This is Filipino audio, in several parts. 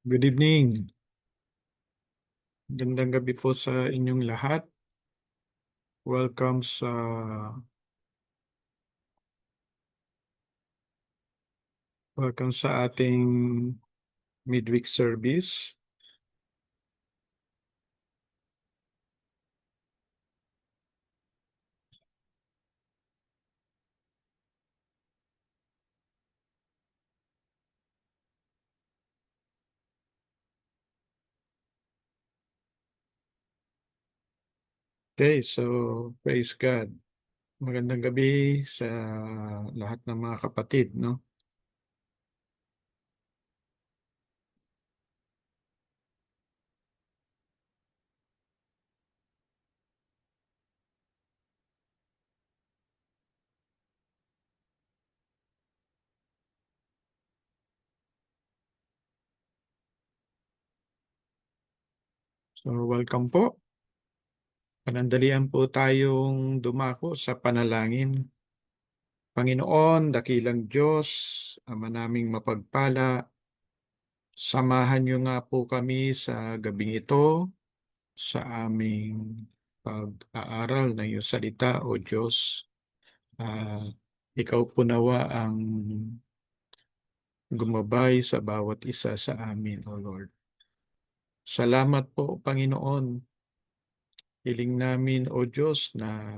Good evening. Gandang gabi po sa inyong lahat. Welcome sa ating midweek service. Okay, so praise God. Magandang gabi sa lahat ng mga kapatid, no? So welcome po. Panandalian po tayong dumako sa panalangin. Panginoon, dakilang Diyos, Ama naming mapagpala, samahan niyo nga po kami sa gabing ito sa aming pag-aaral ng iyong salita, O Diyos. Ikaw po nawa ang gumabay sa bawat isa sa amin, O Lord. Salamat po, Panginoon. Hiling namin, O Diyos, na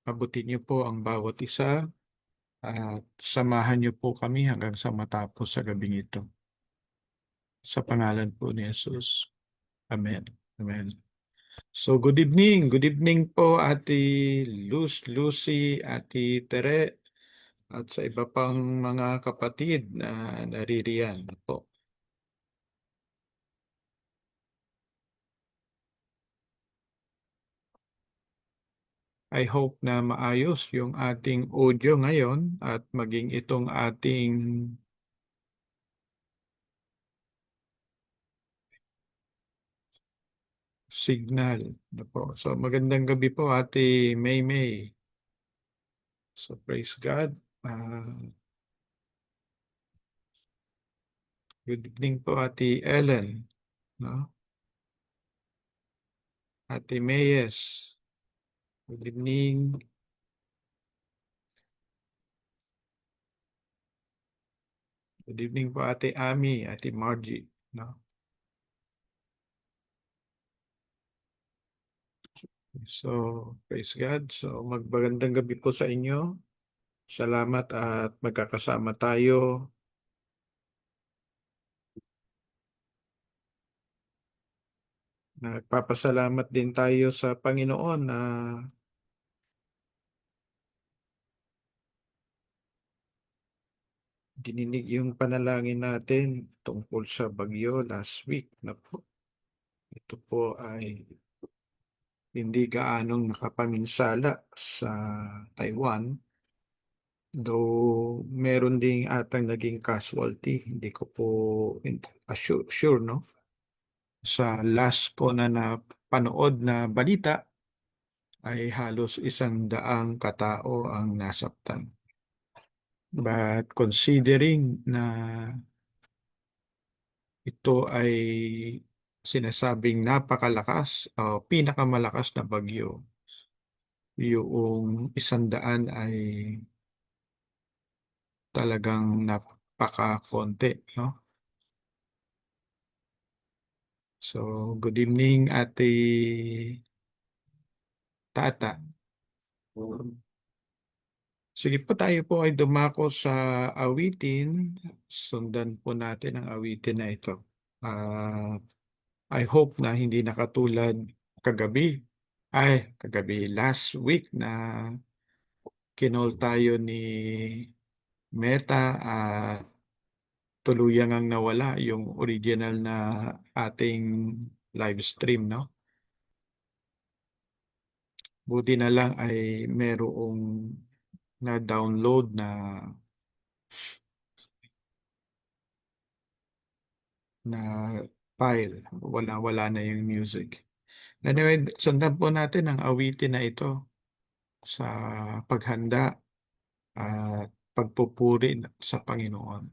abutin niyo po ang bawat isa at samahan niyo po kami hanggang sa matapos sa gabing ito. Sa pangalan po ni Jesus. Amen. Amen. So, good evening. Good evening po, Ate Lucy, Ate Tere, at sa iba pang mga kapatid na naririyan po. I hope na maayos yung ating audio ngayon at maging itong ating signal. Na po. So magandang gabi po, Ate Maymay. So praise God. Good evening po, Ate Ellen. No? Ate Mayes. Good evening. Good evening po, Ate Ami, Ate Margie. No? So, praise God. So, magandang gabi po sa inyo. Salamat at magkakasama tayo. Nagpapasalamat din tayo sa Panginoon na dininig yung panalangin natin tungkol sa bagyo last week na po. Ito po ay hindi gaanong nakapaminsala sa Taiwan. Though meron ding atang naging casualty, hindi ko po sure, no? Sa last ko na napanood na balita ay halos 100 katao ang nasaktan. But considering na ito ay sinasabing napakalakas o pinakamalakas na bagyo, yung 100 ay talagang napakakonti, no? So, good evening, Ate Tata. Sige po, tayo po ay dumako sa awitin. Sundan po natin ang awitin na ito. I hope na hindi nakatulad kagabi. Last week na kinol tayo ni Meta at tuluyang ang nawala yung original na ating live stream, no? Buti na lang ay merong na-download na file. Wala na yung music. Anyway, sundan po natin ang awitin na ito sa paghanda at pagpupuri sa Panginoon.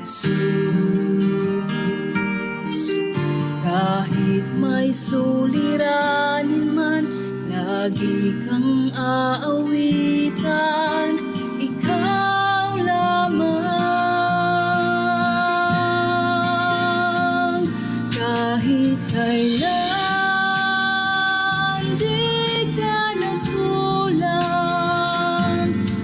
Jesus. Kahit may suliranin man, lagi kang aawitan, ikaw lamang. Kahit kailan di ka nagkulang,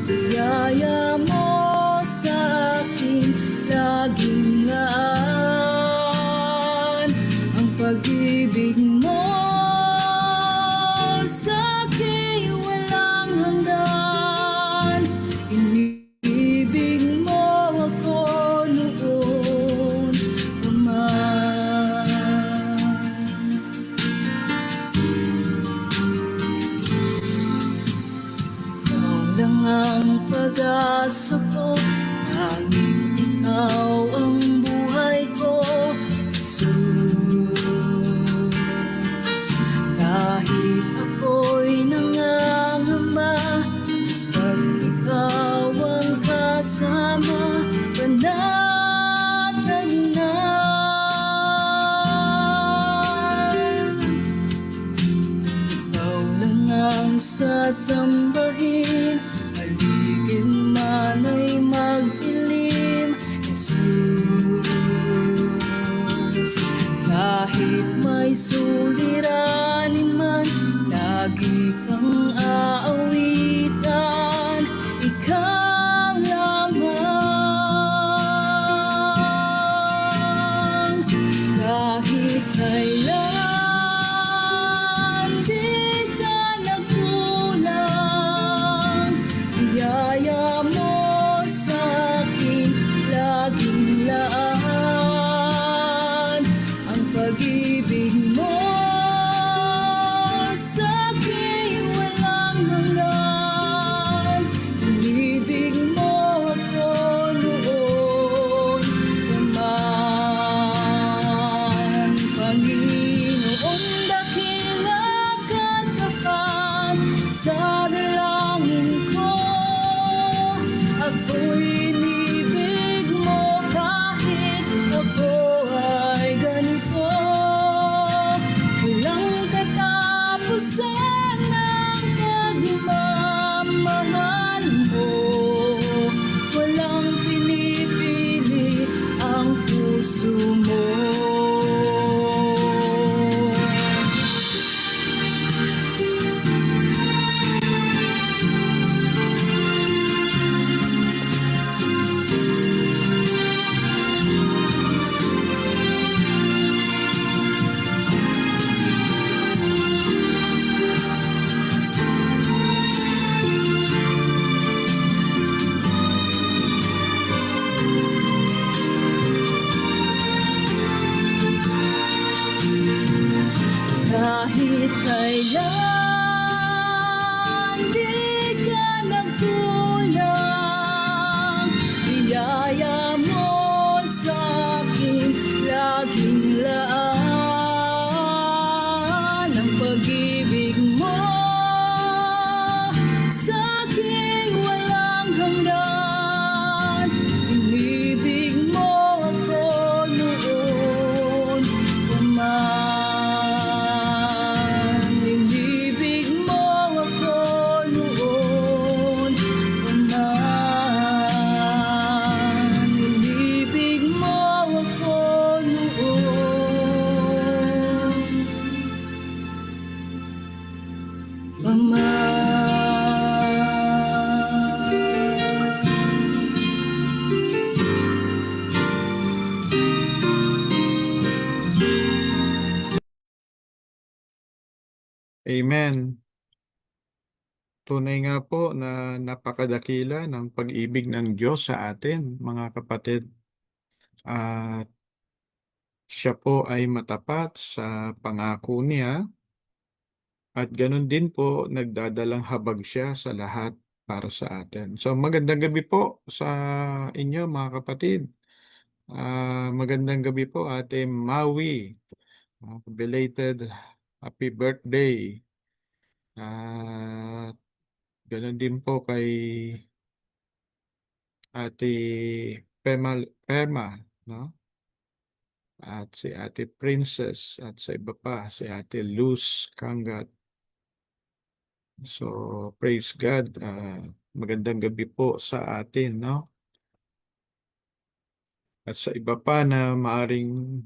biyaya mo sa'kin laging laan. Ang pag-ibig mo sa'kin walang hanggan. Inibig mo ako noon pa man. Ikaw lang ang pag-asa ko, tanging ikaw ang buhay ko, Jesus. Kahit ako'y nangangamba, basta't ikaw ang kasama, panatag na. Ikaw lang ang sasambahin, paligid man ay magdilim, Jesus. Kahit may suliranin man, lagi kang aawitan, ikaw lamang. Kahit kailan di ka nagkulang, biyaya mo sa'kin laging laan. Ang pag-ibig mo sa'kin walang hanggan. Inibig mo ako noon pa man. Panginoon, dakila ka't tapat sa dalangin ko. Ako'y inibig mo kahit ako ay ganito. Walang katapusan ang pagmamahal mo. Walang pinipili ang puso mo. Kahit kailan di ka nagkulang, biyaya mo sa'kin laging laan. Ang pag-ibig mo sa'kin walang hanggan. Inibig mo ako noon pa man. Inibig mo ako noon pa man. Inibig mo ako noon pa man. Amen. Tunay nga po na napakadakila ng pag-ibig ng Diyos sa atin, mga kapatid. At siya po ay matapat sa pangako niya at ganun din po nagdadalang habag siya sa lahat para sa atin. So magandang gabi po sa inyo, mga kapatid. Magandang gabi po, Ate Maui. Belated happy birthday. At ganun din po kay Ate Pema, no? At si Ate Princess at sa iba pa, si Ate Luz Kangat. So, praise God. Magandang gabi po sa atin, no? At sa iba pa na maaring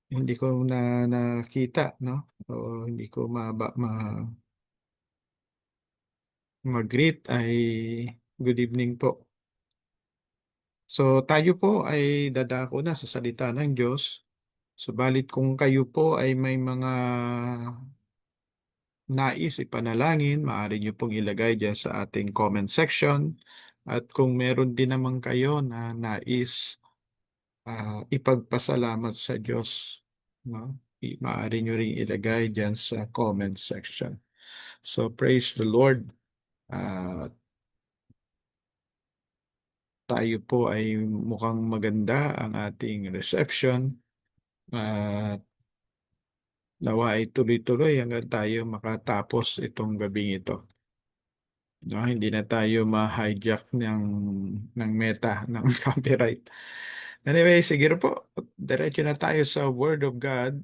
hindi ko na nakita, no? O hindi ko mag-greet ay good evening po. So tayo po ay dadako na sa salita ng Diyos. Subalit kung kayo po ay may mga nais ipanalangin, maaari niyo pong ilagay dyan sa ating comment section. At kung meron din naman kayo na nais ipagpasalamat sa Diyos, no? Maaari nyo ring ilagay dyan sa comment section. So praise the Lord. Ah, tayo po ay mukhang maganda ang ating reception. At nawa ay tuloy-tuloy hanggang tayo makatapos itong gabing ito. No, hindi na tayo ma-hijack ng meta, ng copyright. Anyway, sige po. Diretso na tayo sa Word of God.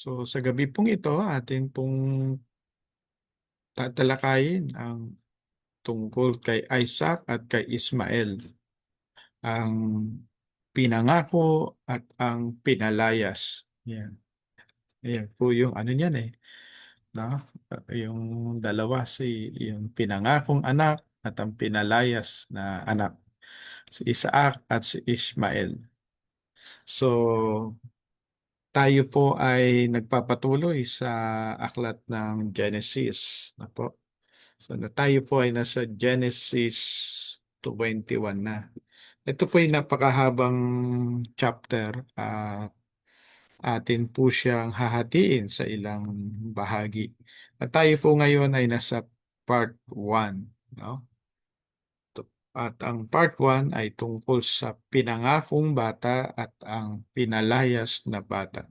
So sa gabi pong ito, atin pong tatalakayin ang tungkol kay Isaac at kay Ismael. Ang pinangako at ang pinalayas. Yan. Yan po yung ano niyan eh. No? Yung dalawa yung pinangakong anak at ang pinalayas na anak. Si Isaac at si Ishmael. So tayo po ay nagpapatuloy sa aklat ng Genesis. Na po. So tayo po ay nasa Genesis 21 na. Ito po ay napakahabang chapter. Atin po siyang hahatiin sa ilang bahagi. At tayo po ngayon ay nasa part 1. No? At ang part 1 ay tungkol sa pinangakong bata at ang pinalayas na bata.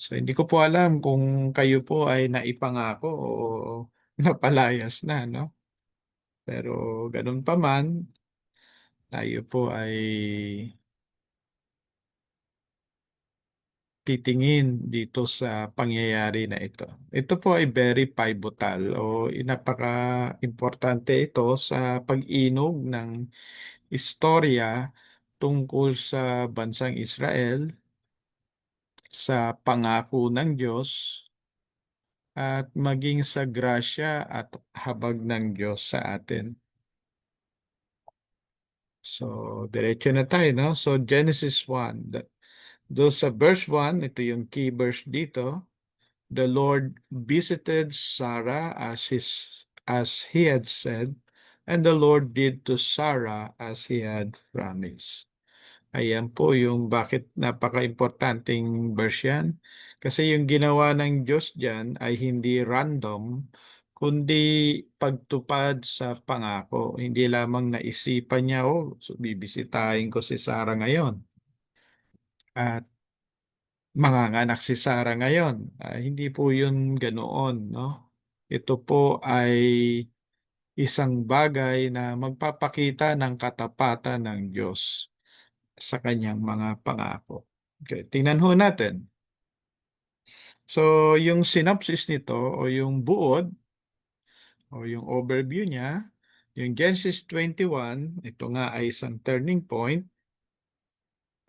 So hindi ko po alam kung kayo po ay naipangako o napalayas na, no? Pero ganun pa man, tayo po ay titingin dito sa pangyayari na ito. Ito po ay very pivotal o napaka-importante ito sa pag-inog ng istorya tungkol sa bansang Israel, sa pangako ng Diyos, at maging sa grasya at habag ng Diyos sa atin. So, diretso na tayo, no? So, Genesis 1. Doon sa verse 1, ito yung key verse dito. The Lord visited Sarah as he had said, and the Lord did to Sarah as he had promised. Ayan po yung bakit napaka-importanting verse yan. Kasi yung ginawa ng Diyos dyan ay hindi random, kundi pagtupad sa pangako. Hindi lamang naisipan niya, so bibisitahin ko si Sarah ngayon. At manganganak si Sarah ngayon. Hindi po yun ganoon, no? Ito po ay isang bagay na magpapakita ng katapatan ng Diyos sa kanyang mga pangako. Okay, tingnan ho natin. So, yung synopsis nito o yung buod o yung overview niya, yung Genesis 21, ito nga ay isang turning point.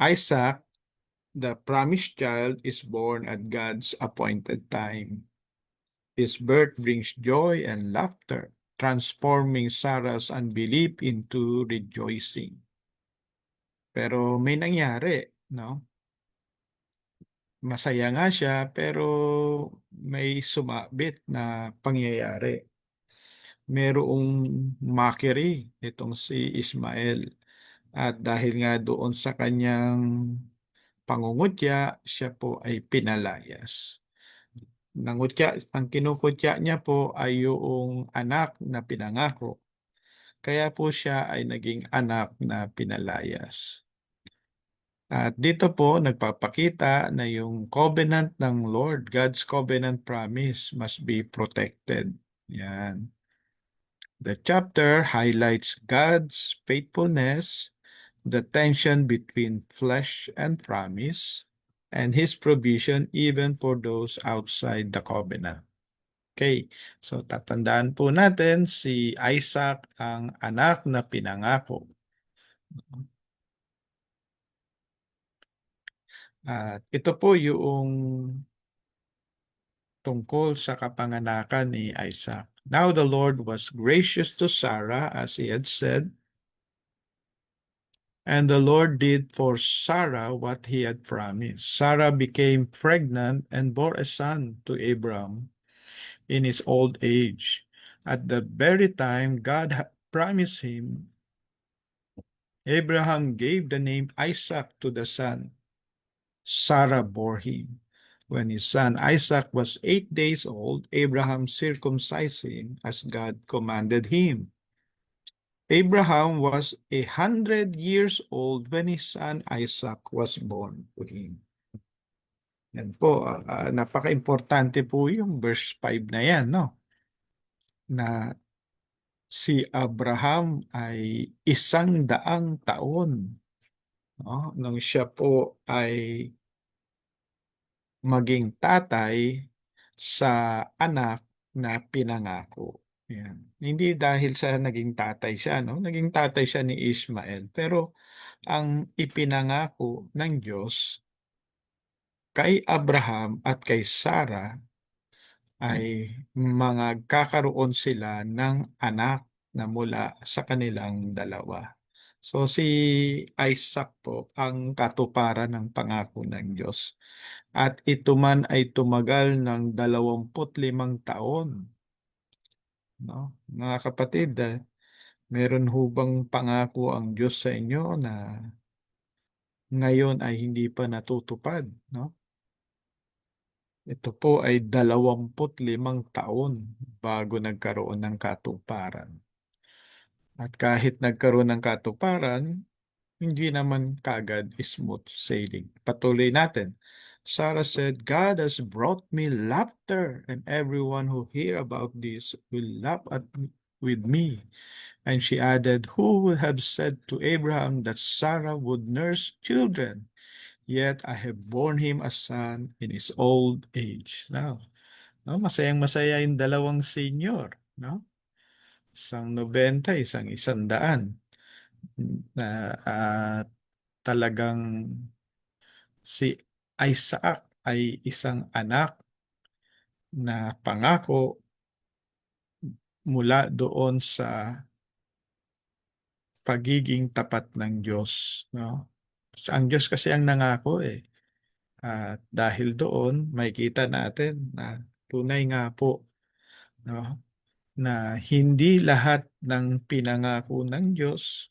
Isaac, the promised child, is born at God's appointed time. His birth brings joy and laughter, transforming Sarah's unbelief into rejoicing. Pero may nangyari, no? Masaya nga siya, pero may sumabit na pangyayari. Merong mockery itong si Ismael. At dahil nga doon sa kanyang pangungutya, siya po ay pinalayas. Ang kinukutya niya po ay yung anak na pinangako. Kaya po siya ay naging anak na pinalayas. At dito po nagpapakita na yung covenant ng Lord, God's covenant promise must be protected. Yan. The chapter highlights God's faithfulness, the tension between flesh and promise, and His provision even for those outside the covenant. Okay, so tatandaan po natin si Isaac ang anak na pinangako. At ito po yung tungkol sa kapanganakan ni Isaac. Now the Lord was gracious to Sarah as he had said, and the Lord did for Sarah what he had promised. Sarah became pregnant and bore a son to Abram in his old age. At the very time God had promised him, Abraham gave the name Isaac to the son Sarah bore him. When his son Isaac was 8 days old, Abraham circumcised him as God commanded him. Abraham was 100 years old when his son Isaac was born to him. Yan po, napaka-importante po yung verse 5 na yan, no? Na si Abraham ay 100 taon, no? Nung siya po ay maging tatay sa anak na pinangako. Yan. Hindi dahil sa naging tatay siya, no? Naging tatay siya ni Ismael. Pero ang ipinangako ng Diyos kay Abraham at kay Sarah ay magkakaroon sila ng anak na mula sa kanilang dalawa. So si Isaac po ang katuparan ng pangako ng Diyos. At ito man ay tumagal ng 25 taon. No? Mga kapatid, meron hubang pangako ang Diyos sa inyo na ngayon ay hindi pa natutupad. No? Ito po ay 25 taon bago nagkaroon ng katuparan. At kahit nagkaroon ng katuparan, hindi naman kagad smooth sailing. Patuloy natin. Sarah said, God has brought me laughter, and everyone who hear about this will laugh with me. And she added, who would have said to Abraham that Sarah would nurse children? Yet I have borne him a son in his old age. Now, no, masayang masaya yung dalawang senior, no? Isang 90, isang 100. Na talagang si Isaac ay isang anak na pangako mula doon sa pagiging tapat ng Diyos, no? Ang Diyos kasi ang nangako eh. At dahil doon, makikita natin na tunay nga po, no, na hindi lahat ng pinangako ng Diyos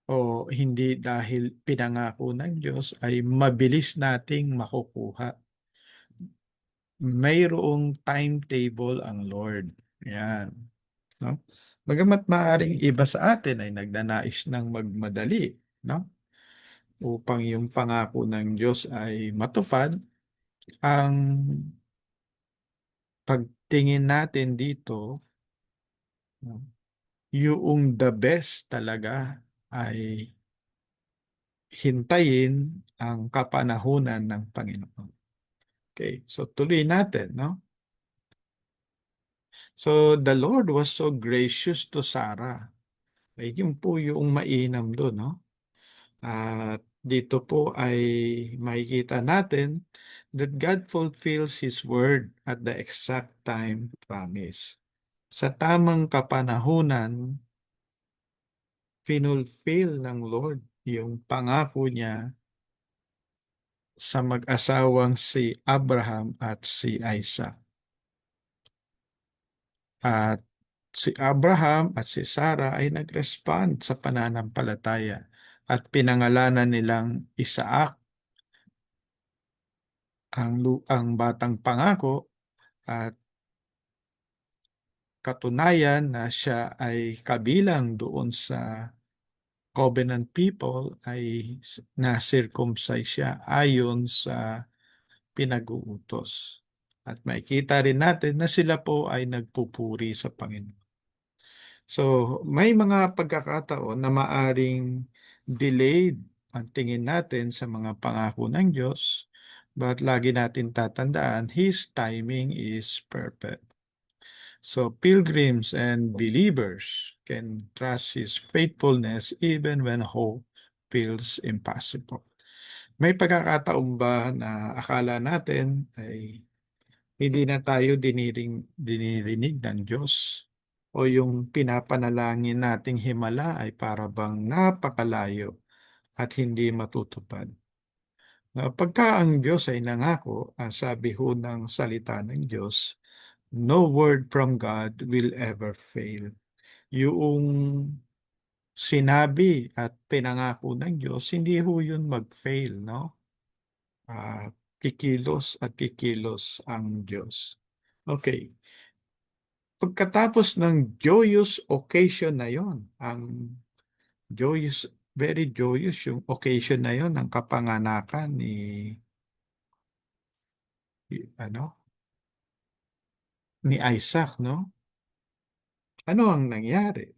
o hindi dahil pinangako ng Diyos ay mabilis nating makukuha. Mayroong timetable ang Lord. Yan. No? Bagamat maaaring iba sa atin ay nagnanais ng magmadali, no? Upang yung pangako ng Diyos ay matupad, ang pagtingin natin dito, no, yung the best talaga ay hintayin ang kapanahunan ng Panginoon. Okay, so tuloy natin, no? So the Lord was so gracious to Sarah. Ay, yun po yung mainam doon, no? At dito po ay makikita natin that God fulfills His word at the exact time promised. Sa tamang kapanahunan, finulfill ng Lord yung pangako niya sa mag-asawang si Abraham at si Isaac. At si Abraham at si Sarah ay nag-respond sa pananampalataya at pinangalanan nilang Isaac ang batang pangako at katunayan na siya ay kabilang doon sa covenant people ay na-circumcise siya ayon sa pinag-uutos. At makikita rin natin na sila po ay nagpupuri sa Panginoon. So, may mga pagkakataon na maaring delayed ang tingin natin sa mga pangako ng Diyos, but lagi natin tatandaan, His timing is perfect. So, pilgrims and believers can trust His faithfulness even when hope feels impossible. May pagkakataon ba na akala natin ay hindi na tayo dinirinig ng Diyos o yung pinapanalangin nating himala ay para bang napakalayo at hindi matutupad? Na pagka ang Diyos ay nangako, ang sabi ho ng salita ng Diyos, no word from God will ever fail. Yung sinabi at pinangako ng Diyos, hindi ho yun mag-fail, no? Kikilos at kikilos ang Diyos. Okay. Pagkatapos ng joyous occasion na yon, ang joyous, very joyous yung occasion na yon ng kapanganakan ano, ni Isaac, no? Ano ang nangyari?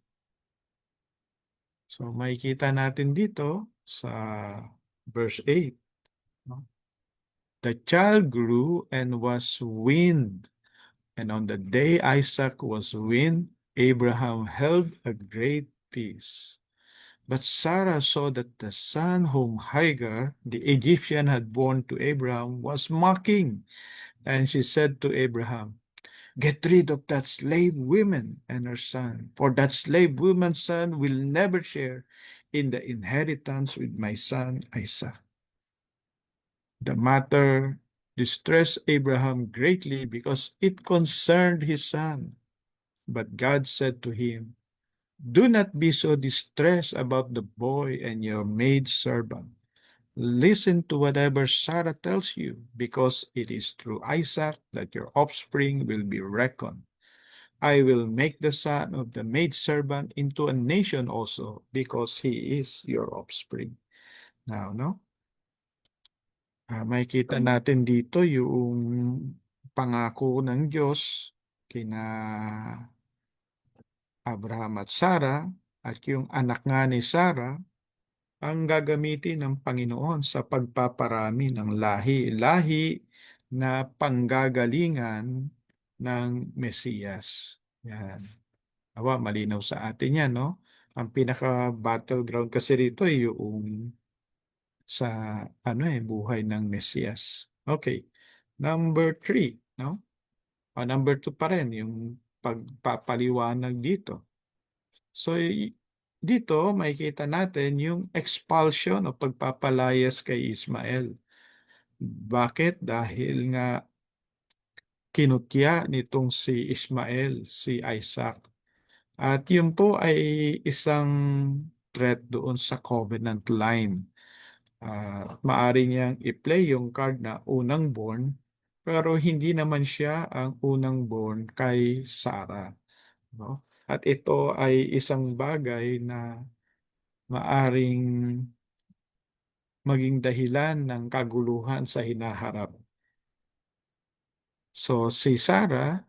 So makikita natin dito sa verse 8, no? The child grew and was weaned, and on the day Isaac was weaned, Abraham held a great peace. But Sarah saw that the son whom Hagar, the Egyptian, had borne to Abraham was mocking, and she said to Abraham, get rid of that slave woman and her son, for that slave woman's son will never share in the inheritance with my son Isaac. The matter distressed Abraham greatly because it concerned his son. But God said to him, do not be so distressed about the boy and your maidservant. Listen to whatever Sarah tells you, because it is through Isaac that your offspring will be reckoned. I will make the son of the maidservant into a nation also, because he is your offspring. Now, no? Makikita natin dito yung pangako ng Diyos kina Abraham at Sarah, at yung anak nga ni Sarah ang gagamitin ng Panginoon sa pagpaparami ng lahi-lahi na panggagalingan ng Mesiyas. Yan. Awa, malinaw sa atin yan, no? Ang pinaka-battleground kasi rito ay yung sa buhay ng Mesiyas. Okay. Number 3, no? Number 2 pa rin, yung pagpapaliwanag dito. So, dito makikita natin yung expulsion o pagpapalayas kay Ismael. Bakit? Dahil nga kinutya nitong si Ismael, si Isaac. At yun po ay isang threat doon sa covenant line. Maari niyang i-play yung card na unang born, pero hindi naman siya ang unang born kay Sarah, no? At ito ay isang bagay na maaring maging dahilan ng kaguluhan sa hinaharap. So si Sarah,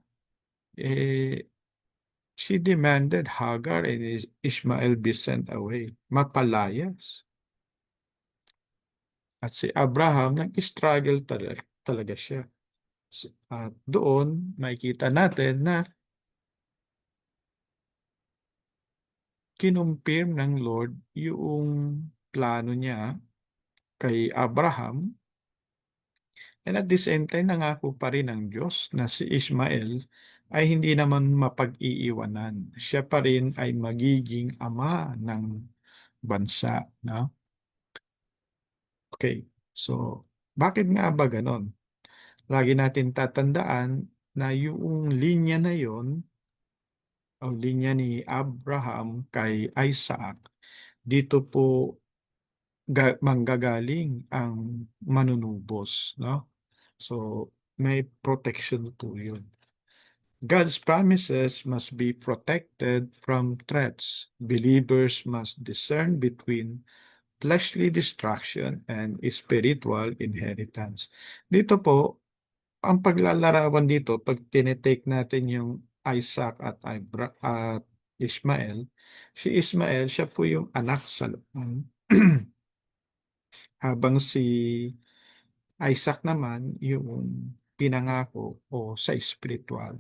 she demanded Hagar and Ishmael be sent away. Mapalayas. At si Abraham, nag-struggle talaga siya. At doon, makikita natin na kinumpirm ng Lord yung plano niya kay Abraham, and at the same time, nangako pa rin ng Diyos na si Ishmael ay hindi naman mapag-iiwanan. Siya pa rin ay magiging ama ng bansa. No? Okay, so bakit nga ba ganon? Lagi natin tatandaan na yung linya na yon o linya ni Abraham kay Isaac, dito po manggagaling ang manunubos, no? So may protection po yun. God's promises must be protected from threats. Believers must discern between fleshly destruction and spiritual inheritance. Dito po, ang paglalarawan dito, pag tinitake natin yung Isaac at Ishmael, si Ishmael, siya po yung anak sa loob. Habang si Isaac naman, yung pinangako o sa spiritual.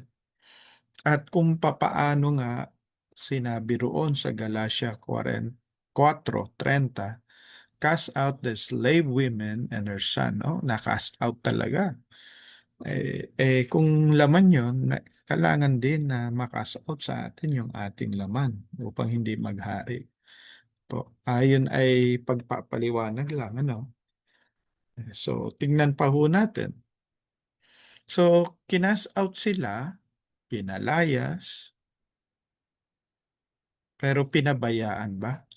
At kung papaano nga sinabi roon sa Galatia 4:30, cast out the slave women and her son. No? Na-cast out talaga. Kung laman yon, kailangan din na makast out sa atin yung ating laman upang hindi maghari. Po. Ayon ay pagpapaliwanag lang. Ano? So, tingnan pa ho natin. So, kinas out sila, pinalayas, pero pinabayaan ba?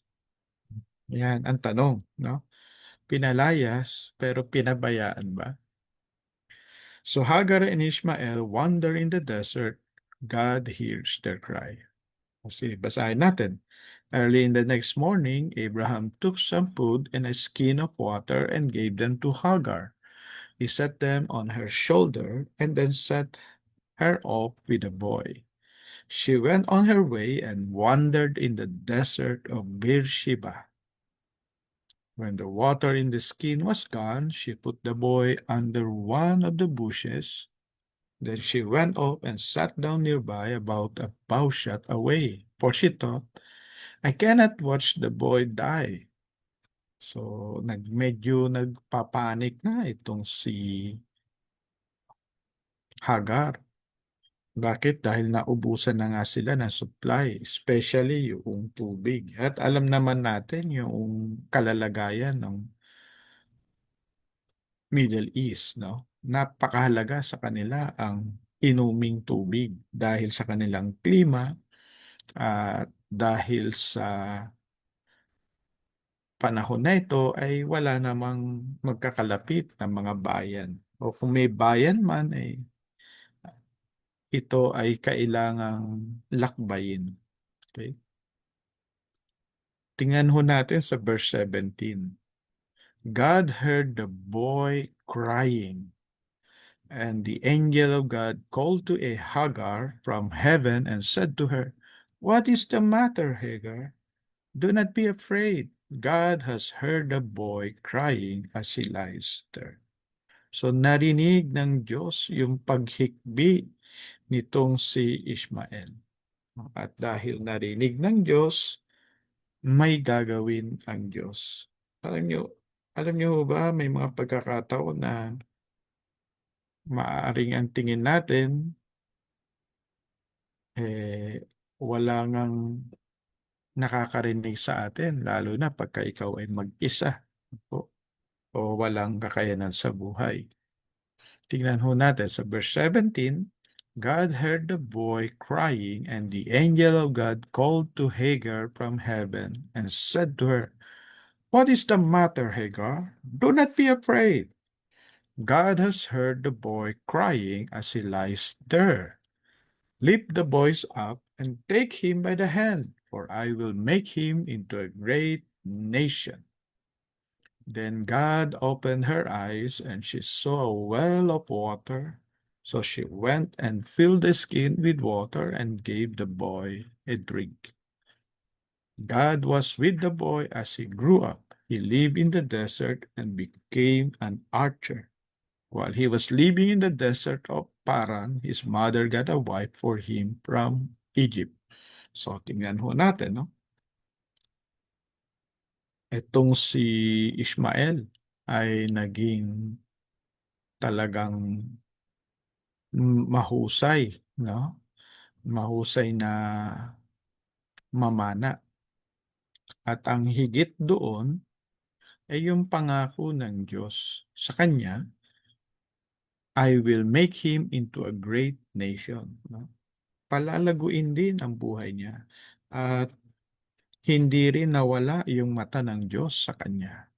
Yan ang tanong, no? Pinalayas, pero pinabayaan ba? So Hagar and Ishmael wander in the desert. God hears their cry. Kasi basahin natin. Early in the next morning, Abraham took some food and a skin of water and gave them to Hagar. He set them on her shoulder and then set her off with a boy. She went on her way and wandered in the desert of Beersheba. When the water in the skin was gone, she put the boy under one of the bushes. Then she went off and sat down nearby about a bowshot away, for she thought, I cannot watch the boy die. So, medyo nagpapanik na itong si Hagar. Bakit? Dahil naubusan na nga sila ng supply, especially yung tubig. At alam naman natin yung kalalagayan ng Middle East, no? Napakahalaga sa kanila ang inuming tubig dahil sa kanilang klima at dahil sa panahon na ito ay wala namang magkakalapit na mga bayan. O kung may bayan man, ito ay kailangang lakbayin. Okay? Tingnan ho natin sa verse 17. God heard the boy crying, and the angel of God called to a Hagar from heaven and said to her, What is the matter, Hagar? Do not be afraid. God has heard the boy crying as he lies there. So narinig ng Diyos yung paghikbi nitong si Ishmael. At dahil narinig ng Diyos, may gagawin ang Diyos. Alam niyo ba, may mga pagkakataon na maaaring ang tingin natin, wala ngang nakakarinig sa atin, lalo na pagka ikaw ay mag-isa o walang kakayanan sa buhay. Tingnan ho natin sa verse 17, God heard the boy crying, and the angel of God called to Hagar from heaven and said to her, What is the matter, Hagar? Do not be afraid. God has heard the boy crying as he lies there. Lift the boy up and take him by the hand, for I will make him into a great nation. Then God opened her eyes, and she saw a well of water. So she went and filled the skin with water and gave the boy a drink. God was with the boy as he grew up. He lived in the desert and became an archer. While he was living in the desert of Paran, his mother got a wife for him from Egypt. So, tingnan ho natin, no? Itong si Ishmael ay naging talagang mahusay, no? Mahusay na mamana. At ang higit doon ay yung pangako ng Diyos sa kanya, I will make him into a great nation. No? Palalaguin din ang buhay niya. At hindi rin nawala yung mata ng Diyos sa kanya.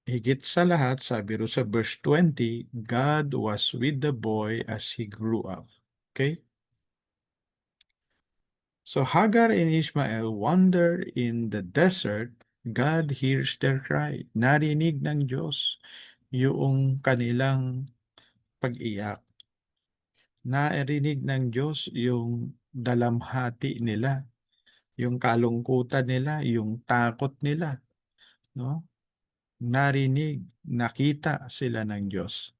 higit sa lahat, sabi ro sa verse 20, God was with the boy as he grew up. Okay? So Hagar and Ishmael wander in the desert. God hears their cry. Narinig ng Diyos yung kanilang pag-iyak. Narinig ng Diyos yung dalamhati nila, yung kalungkutan nila, yung takot nila, no? Narinig, nakita sila ng Diyos.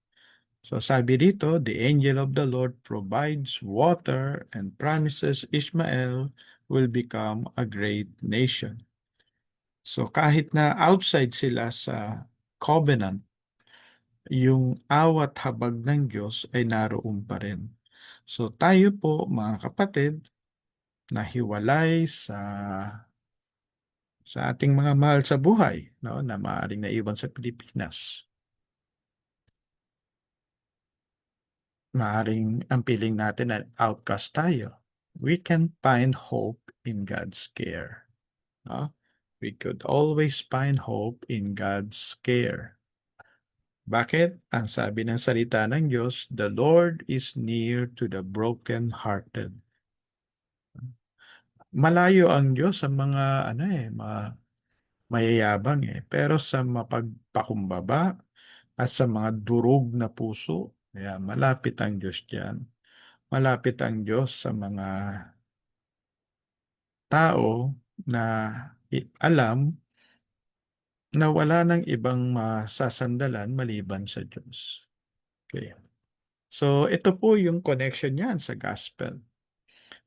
So sabi dito, the angel of the Lord provides water and promises Ishmael will become a great nation. So kahit na outside sila sa covenant, yung awat habag ng Diyos ay naroon pa rin. So tayo po mga kapatid, nahiwalay sa ating mga mahal sa buhay, no, na maaaring naiwan sa Pilipinas. Maaaring ang piling natin na outcast tayo. We can find hope in God's care. No? We could always find hope in God's care. Bakit? Ang sabi ng salita ng Diyos, the Lord is near to the broken-hearted. Malayo ang Diyos sa mga mayayabang pero sa mapagpakumbaba at sa mga durog na puso, malapit ang Diyos diyan. Malapit ang Diyos sa mga tao na alam na wala ng ibang masasandalan maliban sa Diyos. Okay. So, ito po yung connection niyan sa gospel.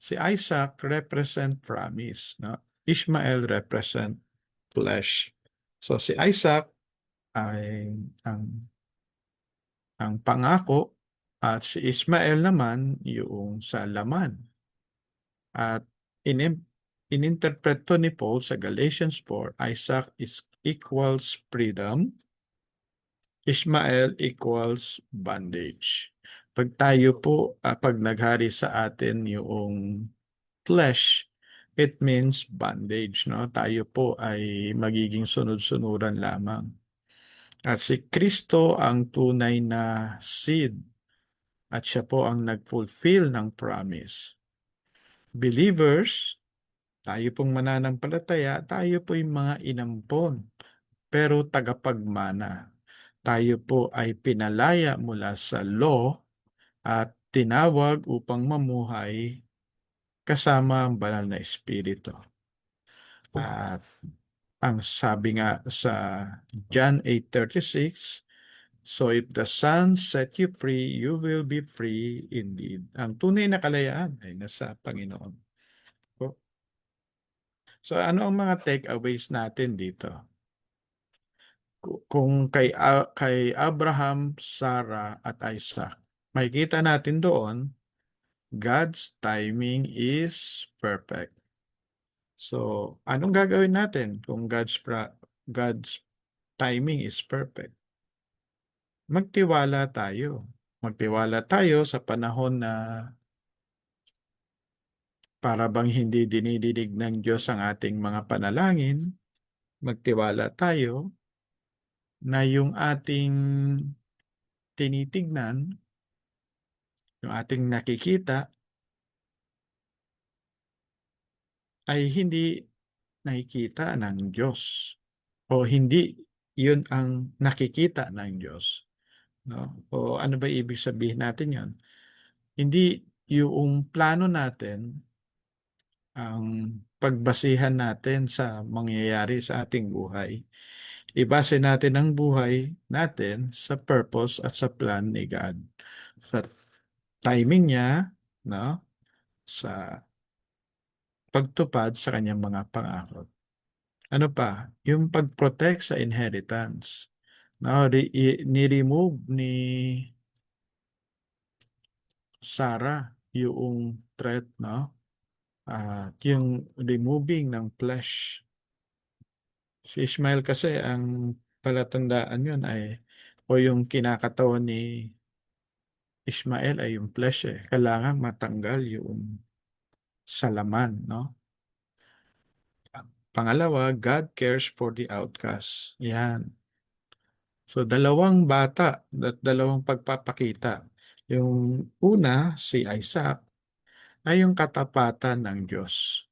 Si Isaac represent promise, no? Ishmael represent flesh. So, si Isaac ay ang pangako at si Ishmael naman yung sa laman. At ininterpret to ni Paul sa Galatians 4, Isaac is equals freedom, Ishmael equals bondage. Pag tayo po, pag naghari sa atin yung flesh, it means bondage, no? Tayo po ay magiging sunod-sunuran lamang. At si Kristo ang tunay na seed at siya po ang nag-fulfill ng promise. Believers, tayo pong mananampalataya, tayo po yung mga inampon, pero tagapagmana. Tayo po ay pinalaya mula sa law at tinawag upang mamuhay kasama ang banal na Espiritu. At ang sabi nga sa John 8:36, so if the Son set you free, you will be free indeed. Ang tunay na kalayaan ay nasa Panginoon. So ano ang mga takeaways natin dito? Kung kay Abraham, Sarah at Isaac, makikita natin doon, God's timing is perfect. So, anong gagawin natin kung God's timing is perfect? Magtiwala tayo. Magtiwala tayo sa panahon na para bang hindi dinidinig ng Diyos ang ating mga panalangin. Magtiwala tayo na yung ating tinitignan, yung ating nakikita, ay hindi nakikita ng Diyos o hindi yun ang nakikita ng Diyos. No? O ano ba ibig sabihin natin yan? Hindi yung plano natin ang pagbasihan natin sa mangyayari sa ating buhay. Ibase natin ang buhay natin sa purpose at sa plan ni God. Sa timing niya, no? Sa pagtupad sa kanyang mga pangako. Ano pa? Yung pag-protect sa inheritance. No, ni-remove ni Sarah yung threat, no? At yung removing ng flesh. Si Ishmael kasi ang palatandaan yun ay o yung kinakatawan ni Ishmael ay yung flesh eh. Kailangan matanggal yung salaman, no? Pangalawa, God cares for the outcast. Yan. So, dalawang bata at dalawang pagpapakita. Yung una, si Isaac, ay yung katapatan ng Diyos.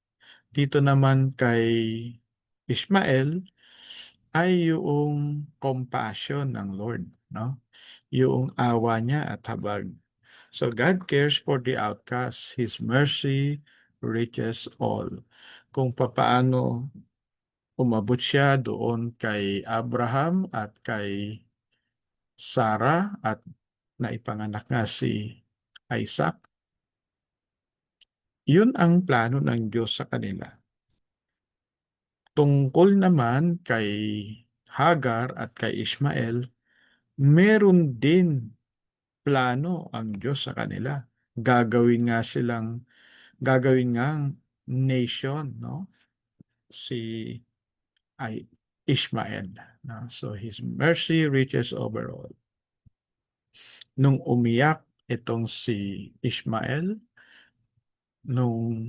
Dito naman kay Ishmael ay yung compassion ng Lord, no? Yung awa niya at habag. So God cares for the outcast. His mercy reaches all. Kung papaano umabot siya doon kay Abraham at kay Sarah at naipanganak nga si Isaac, yun ang plano ng Diyos sa kanila. Tungkol naman kay Hagar at kay Ishmael, meron din plano ang Diyos sa kanila. Gagawin nga silang, gagawin ngang nation, no? Si ay Ishmael. No? So His mercy reaches over all. Nung umiyak itong si Ishmael, nung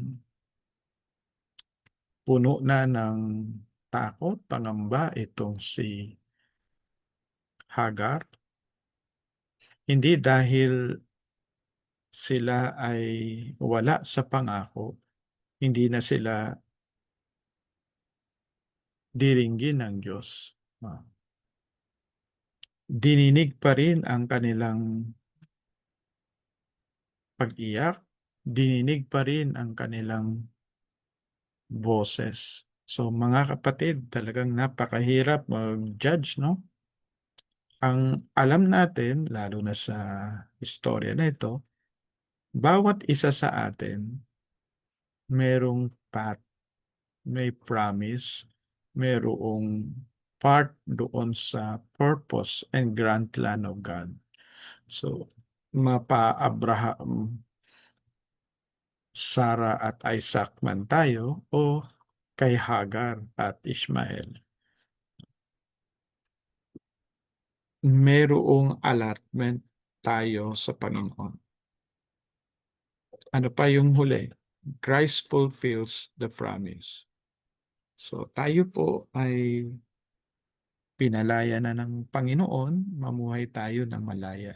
puno na ng takot, pangamba itong si Hagar, hindi dahil sila ay wala sa pangako, hindi na sila diringgin ng Diyos. Ah, Dininig pa rin ang kanilang pag-iyak, dininig pa rin ang kanilang boses. So mga kapatid, talagang napakahirap mag-judge, no? Ang alam natin, lalo na sa istorya na ito, bawat isa sa atin merong path, may promise, merong part doon sa purpose and grand plan of God. So, mapa Abraham, Sarah at Isaac man tayo o kay Hagar at Ishmael. Merong allotment tayo sa Panginoon. Ano pa yung huli? Christ fulfills the promise. So tayo po ay pinalaya na ng Panginoon, mamuhay tayo ng malaya.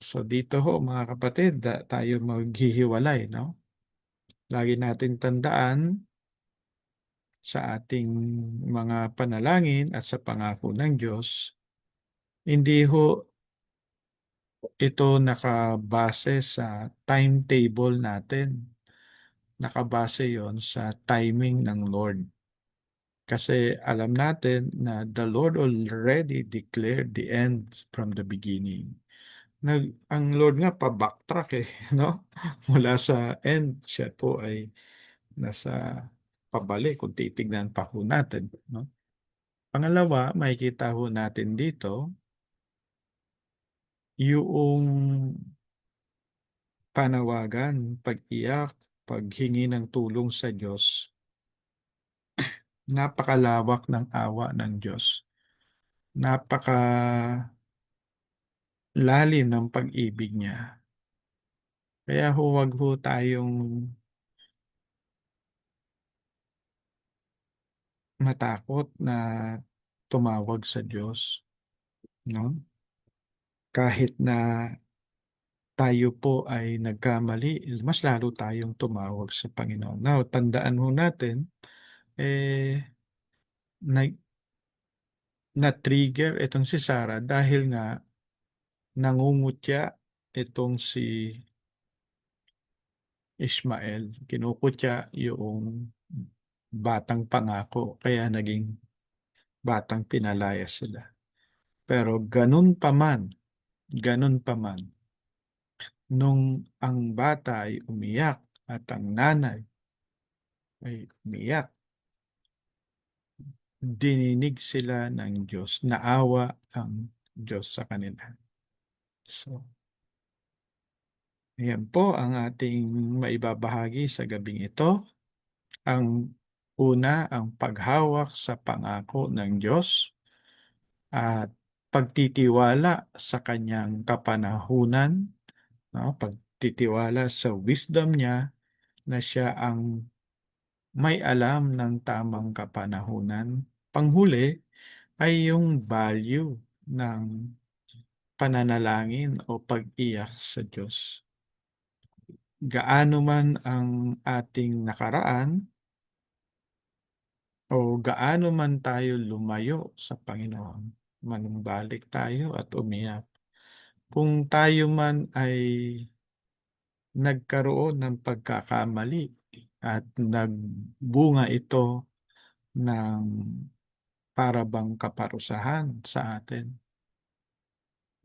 So dito ho mga kapatid, tayo maghihiwalay, no? Lagi natin tandaan sa ating mga panalangin at sa pangako ng Diyos, hindi ho ito nakabase sa timetable natin. Nakabase yon sa timing ng Lord. Kasi alam natin na the Lord already declared the end from the beginning. Ang Lord nga pa-backtrack no? Mula sa end, siya po ay nasa pabalik kung titignan pa po natin, no? Pangalawa, makikita ho natin dito yung panawagan, pag-iyak, paghingi ng tulong sa Diyos. Napakalawak ng awa ng Diyos. Napakalalim ng pag-ibig niya. Kaya huwag ho tayong matakot na tumawag sa Diyos, no? Kahit na tayo po ay nagkamali, mas lalo tayong tumawag sa Panginoon. Now, tandaan ho natin, na, na-trigger itong si Sarah dahil nga nangungutya itong si Ishmael. Kinukutya yung batang pangako, kaya naging batang pinalaya sila. Pero ganun pa man, nung ang bata ay umiyak at ang nanay ay umiyak, dininig sila ng Diyos, naawa ang Diyos sa kanila. So, yan po ang ating maibabahagi sa gabing ito. Ang una, ang paghawak sa pangako ng Diyos at pagtitiwala sa kanyang kapanahunan, no? Pagtitiwala sa wisdom niya na siya ang may alam ng tamang kapanahunan. Panghuli, ay yung value ng pananalangin o pag-iyak sa Diyos. Gaano man ang ating nakaraan o gaano man tayo lumayo sa Panginoon, manumbalik tayo at umiyak. Kung tayo man ay nagkaroon ng pagkakamali at nagbunga ito ng para bang kaparusahan sa atin,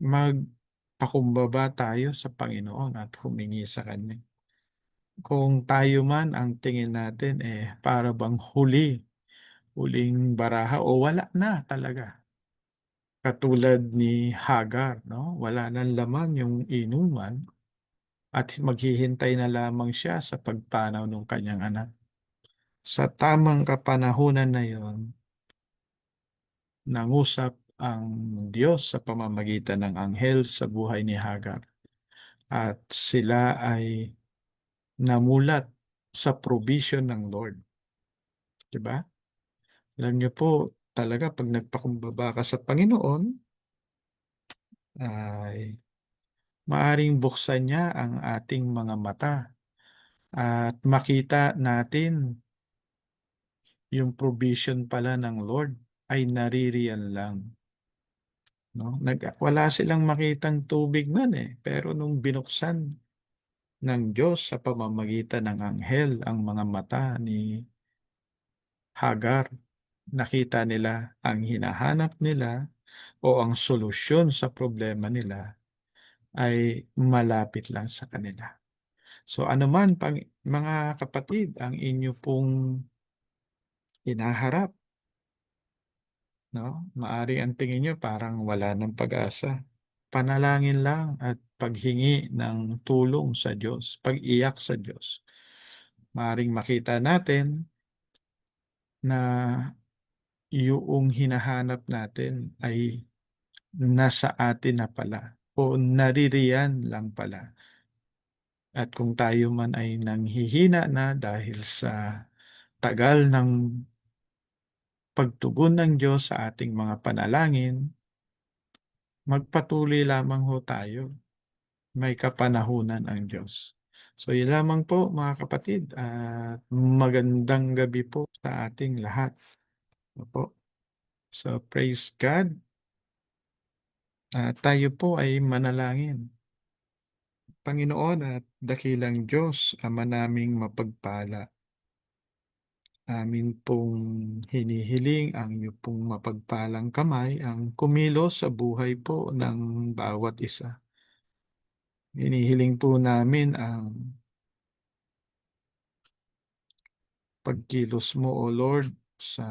magpakumbaba tayo sa Panginoon at humingi sa Kanya. Kung tayo man ang tingin natin para bang huling baraha o wala na talaga. Katulad ni Hagar, no? Wala nang laman yung inuman at maghihintay na lamang siya sa pagpanaw ng kanyang anak. Sa tamang kapanahunan na yon, nangusap ang Diyos sa pamamagitan ng anghel sa buhay ni Hagar at sila ay namulat sa provision ng Lord. Diba? Alam niyo po, talaga pag nagpakumbaba ka sa Panginoon, ay maaring buksan niya ang ating mga mata at makita natin yung provision pala ng Lord ay naririyan lang. No? Wala silang makitang tubig man pero nung binuksan ng Diyos sa pamamagitan ng anghel ang mga mata ni Hagar, nakita nila ang hinahanap nila o ang solusyon sa problema nila ay malapit lang sa kanila. So ano man mga kapatid ang inyo pong hinaharap, no? Maari ang tingin nyo parang wala ng pag-asa. Panalangin lang at paghingi ng tulong sa Diyos, pag-iyak sa Diyos. Maaring makita natin na yung hinahanap natin ay nasa atin na pala o naririyan lang pala. At kung tayo man ay nanghihina na dahil sa tagal ng pagtugon ng Diyos sa ating mga panalangin, magpatuloy lamang ho tayo. May kapanahunan ang Diyos. So, yun lamang po mga kapatid at magandang gabi po sa ating lahat. Opo. So, praise God. Tayo po ay manalangin. Panginoon at dakilang Diyos, Ama naming mapagpala. Amin pong hinihiling ang iyo pong mapagpalang kamay ang kumilos sa buhay po ng bawat isa. Hinihiling po namin ang pagkilos mo, O Lord, sa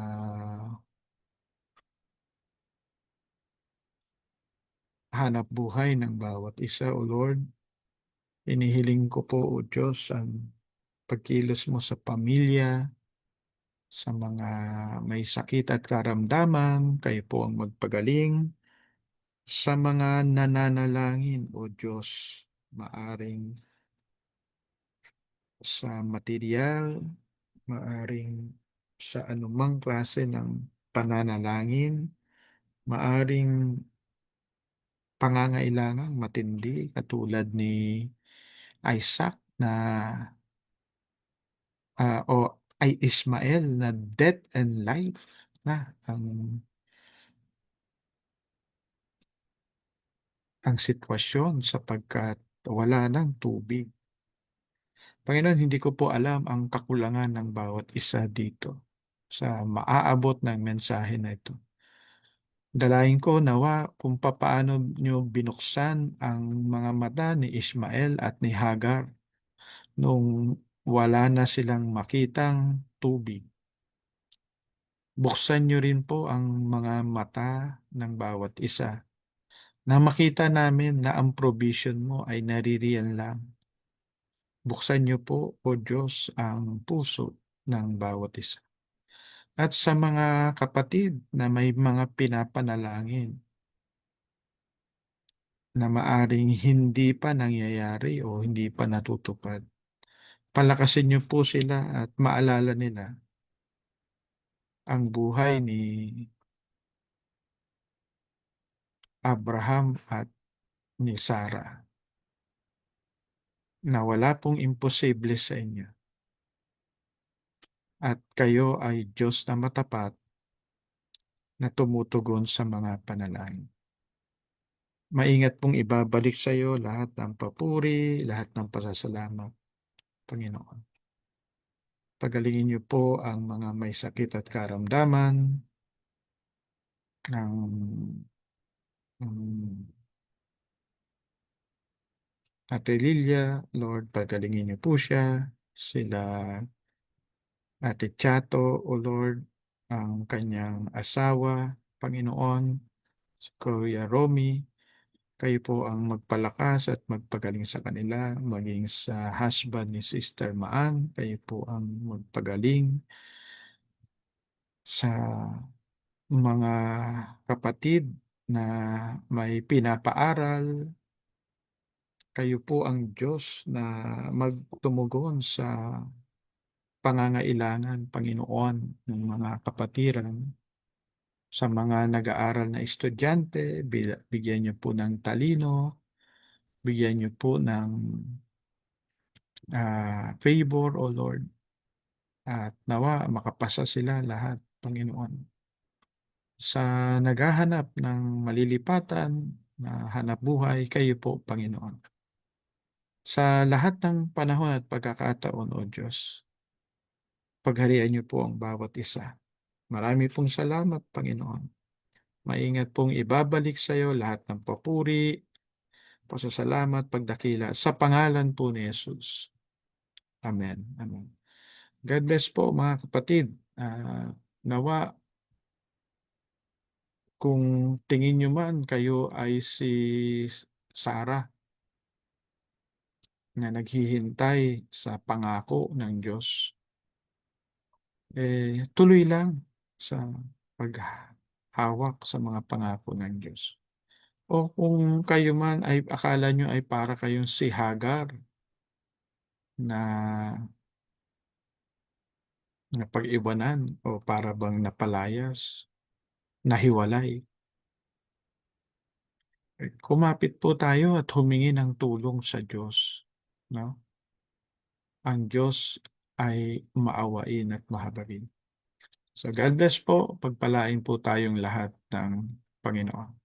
hanap buhay ng bawat isa, O Lord. Hinihiling ko po, O Diyos, ang pagkilos mo sa pamilya, sa mga may sakit at karamdaman, kayo po ang magpagaling. Sa mga nananalangin, O Diyos, maaring sa material, maaring sa anumang klase ng pananalangin, maaring pangangailangang matindi katulad ni Isaac na o ay Ismael na death and life na ang sitwasyon sapagkat wala ng tubig. Panginoon, hindi ko po alam ang kakulangan ng bawat isa dito sa maaabot ng mensahe na ito. Dalayan ko nawa kung papaano nyo binuksan ang mga mata ni Ismael at ni Hagar nung wala na silang makitang tubig. Buksan nyo rin po ang mga mata ng bawat isa na makita namin na ang provision mo ay naririyan lang. Buksan niyo po, O Diyos, ang puso ng bawat isa. At sa mga kapatid na may mga pinapanalangin na maaring hindi pa nangyayari o hindi pa natutupad, palakasin niyo po sila at maalala nila ang buhay ni Abraham at ni Sarah, na wala pong imposible sa inyo at kayo ay Diyos na matapat na tumutugon sa mga panalangin. Maingat pong ibabalik sa iyo lahat ng papuri, lahat ng pasasalamat, Panginoon. Pagalingin niyo po ang mga may sakit at karamdaman ng Ate Lilia, Lord, pagalingin niyo po siya, sila Ate Chato, O Lord, ang kanyang asawa, Panginoon, si Kuya Romy, kayo po ang magpalakas at magpagaling sa kanila, maging sa husband ni Sister Maan, kayo po ang magpagaling sa mga kapatid na may pinapaaral. Kayo po ang Diyos na magtumugon sa pangangailangan, Panginoon, ng mga kapatiran. Sa mga nag-aaral na estudyante, bigyan niyo po ng talino, bigyan niyo po ng favor, O Lord, at nawa makapasa sila lahat, Panginoon. Sa naghahanap ng malilipatan na hanap buhay, kayo po, Panginoon. Sa lahat ng panahon at pagkakataon, O Diyos, pagharian niyo po ang bawat isa. Marami pong salamat, Panginoon. Maingat pong ibabalik sa iyo lahat ng papuri, pasasalamat, pagdakila sa pangalan po ni Jesus. Amen. Amen. God bless po mga kapatid. Nawa kung tingin nyo man kayo ay si Sarah na naghihintay sa pangako ng Diyos, tuloy lang sa paghawak sa mga pangako ng Diyos. O kung kayo man ay akala nyo ay para kayong si Hagar na napag-iwanan o para bang napalayas, nahiwalay, kumapit po tayo at humingi ng tulong sa Diyos, no? Ang Diyos ay maawain at mahabagin. So God bless po, pagpalain po tayong lahat ng Panginoon.